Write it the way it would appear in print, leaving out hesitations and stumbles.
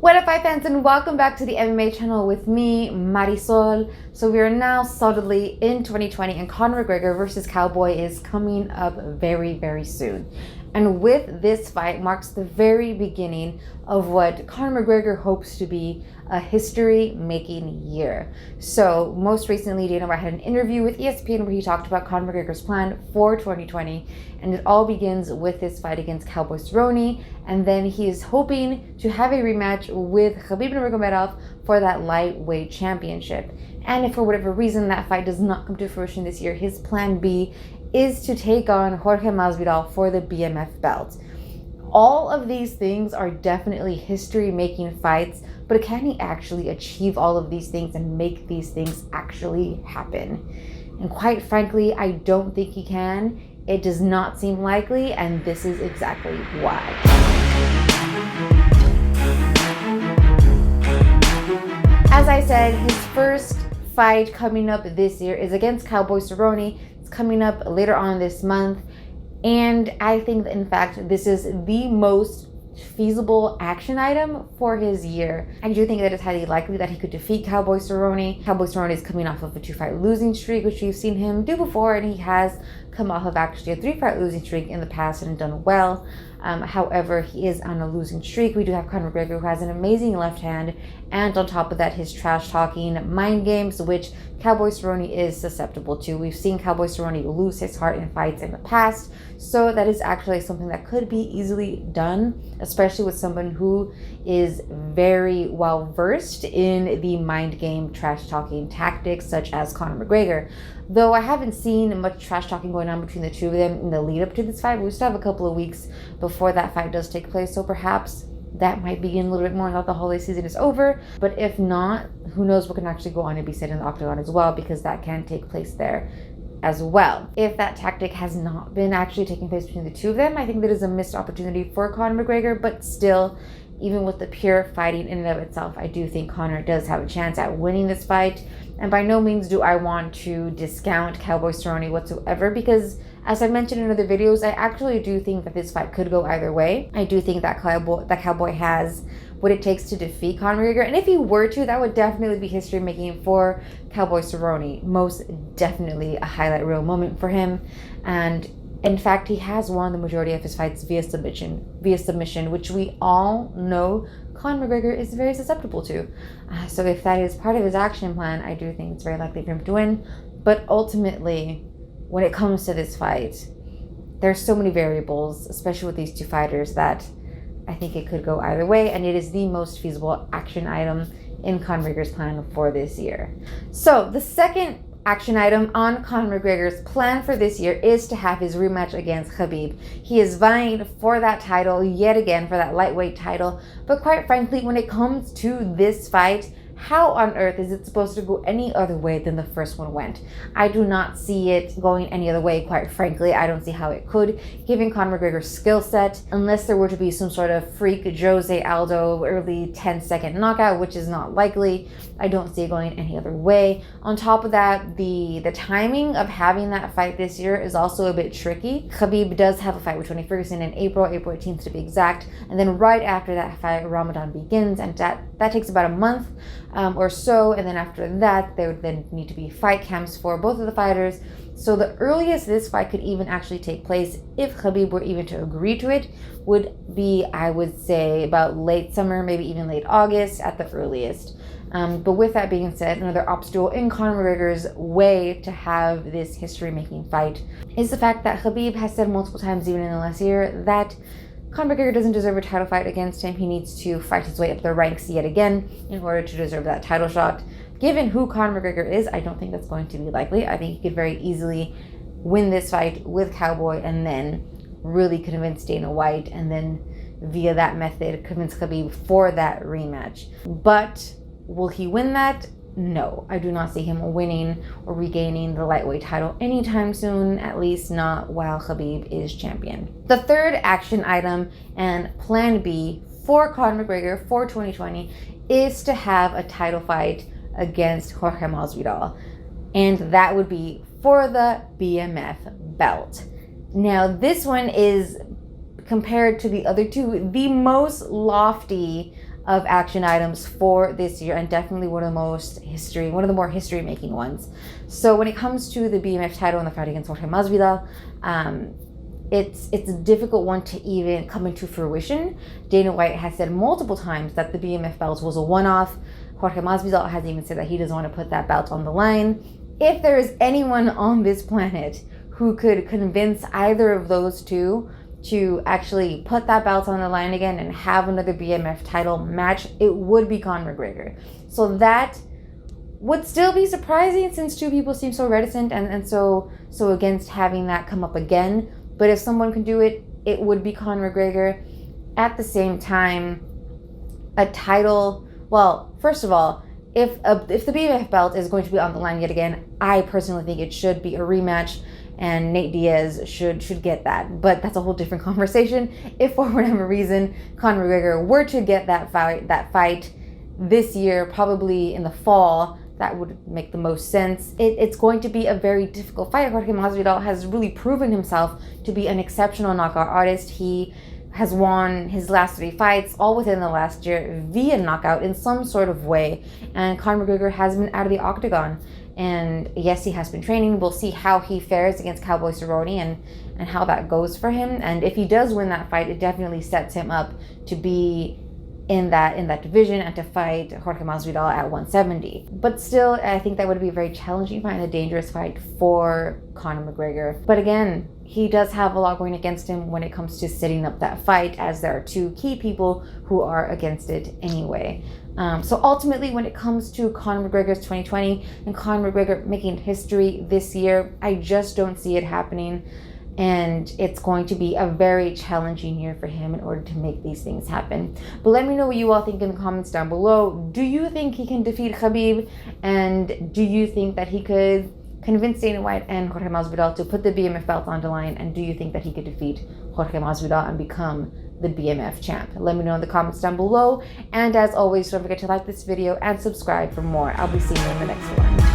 What up, fight fans, and welcome back to the MMA channel with me, Marisol. So we are now solidly in 2020, and Conor McGregor versus Cowboy is coming up very, very soon. And with this fight marks the very beginning of what Conor McGregor hopes to be a history-making year. So most recently, Dana White had an interview with ESPN where he talked about Conor McGregor's plan for 2020, and it all begins with this fight against Cowboy Cerrone, and then he is hoping to have a rematch with Khabib Nurmagomedov for that lightweight championship. And if for whatever reason that fight does not come to fruition this year, his plan B is to take on Jorge Masvidal for the BMF belt. All of these things are definitely history-making fights, but can he actually achieve all of these things and make these things actually happen? And quite frankly, I don't think he can. It does not seem likely, and this is exactly why. As I said, his first fight coming up this year is against Cowboy Cerrone. It's coming up later on this month. And I think that, in fact, this is the most feasible action item for his year. I do think that it's highly likely that he could defeat Cowboy Cerrone. Cowboy Cerrone is coming off of a 2-fight losing streak, which we've seen him do before, and he has come off of actually a 3-fight losing streak in the past and done well. However, he is on a losing streak. We do have Conor McGregor, who has an amazing left hand, and on top of that, his trash-talking mind games, which Cowboy Cerrone is susceptible to. We've seen Cowboy Cerrone lose his heart in fights in the past, so that is actually something that could be easily done, especially with someone who is very well versed in the mind game trash-talking tactics, such as Conor McGregor. Though I haven't seen much trash talking going on between the two of them in the lead up to this fight. We still have a couple of weeks before that fight does take place, so perhaps that might begin a little bit more now that the holiday season is over. But if not, who knows what can actually go on and be said in the octagon as well, because that can take place there as well. If that tactic has not been actually taking place between the two of them, I think that is a missed opportunity for Conor McGregor. But still, even with the pure fighting in and of itself, I do think Conor does have a chance at winning this fight. And by no means do I want to discount Cowboy Cerrone whatsoever, because as I mentioned in other videos, I actually do think that this fight could go either way. I do think that Cowboy has what it takes to defeat Conor McGregor. And if he were to, that would definitely be history making for Cowboy Cerrone. Most definitely a highlight reel moment for him. And in fact, he has won the majority of his fights via submission, which we all know Conor McGregor is very susceptible to. So if that is part of his action plan, I do think it's very likely for him to win. But ultimately, when it comes to this fight, there's so many variables, especially with these two fighters, that I think it could go either way, and it is the most feasible action item in Conor McGregor's plan for this year. So the second action item on Conor McGregor's plan for this year is to have his rematch against Khabib. He is vying for that title yet again, for that lightweight title. But quite frankly, when it comes to this fight, how on earth is it supposed to go any other way than the first one went? I do not see it going any other way, quite frankly. I don't see how it could, given Conor McGregor's skill set, unless there were to be some sort of freak Jose Aldo early 10-second knockout, which is not likely. I don't see it going any other way. On top of that, the timing of having that fight this year is also a bit tricky. Khabib does have a fight with Tony Ferguson in April 18th to be exact, and then right after that fight, Ramadan begins, and that takes about a month or so, and then after that there would then need to be fight camps for both of the fighters. So the earliest this fight could even actually take place, if Khabib were even to agree to it, would be, I would say, about late summer, maybe even late August at the earliest. But with that being said, another obstacle in Conor McGregor's way to have this history-making fight is the fact that Khabib has said multiple times, even in the last year, that Conor McGregor doesn't deserve a title fight against him. He needs to fight his way up the ranks yet again in order to deserve that title shot. Given who Conor McGregor is, I don't think that's going to be likely. I think he could very easily win this fight with Cowboy and then really convince Dana White, and then via that method convince Khabib for that rematch. But will he win that? No, I do not see him winning or regaining the lightweight title anytime soon, at least not while Khabib is champion. The third action item and plan B for Conor McGregor for 2020 is to have a title fight against Jorge Masvidal, and that would be for the BMF belt. Now, this one is, compared to the other two, the most lofty of action items for this year, and definitely one of the more history making ones. So when it comes to the BMF title and the fight against Jorge Masvidal, it's a difficult one to even come into fruition. Dana White has said multiple times that the BMF belt was a one-off. Jorge Masvidal has even said that he doesn't want to put that belt on the line. If there is anyone on this planet who could convince either of those two to actually put that belt on the line again and have another BMF title match, it would be Conor McGregor. So that would still be surprising, since two people seem so reticent and so against having that come up again. But if someone can do it, it would be Conor McGregor. At the same time, a title, well, first of all, if the BMF belt is going to be on the line yet again, I personally think it should be a rematch, and Nate Diaz should get that. But that's a whole different conversation. If for whatever reason Conor McGregor were to get that fight this year, probably in the fall, that would make the most sense. It's going to be a very difficult fight. Jorge Masvidal has really proven himself to be an exceptional knockout artist. He has won his last 3 fights, all within the last year, via knockout in some sort of way. And Conor McGregor has been out of the octagon. And yes, he has been training. We'll see how he fares against Cowboy Cerrone and how that goes for him. And if he does win that fight, it definitely sets him up to be in that division and to fight Jorge Masvidal at 170. But still, I think that would be a very challenging fight and a dangerous fight for Conor McGregor. But again, he does have a lot going against him when it comes to setting up that fight, as there are 2 key people who are against it anyway. So ultimately, when it comes to Conor McGregor's 2020 and Conor McGregor making history this year, I just don't see it happening. And it's going to be a very challenging year for him in order to make these things happen. But let me know what you all think in the comments down below. Do you think he can defeat Khabib? And do you think that he could convince Dana White and Jorge Masvidal to put the BMF belt on the line? And do you think that he could defeat Jorge Masvidal and become the BMF champ? Let me know in the comments down below. And as always, don't forget to like this video and subscribe for more. I'll be seeing you in the next one.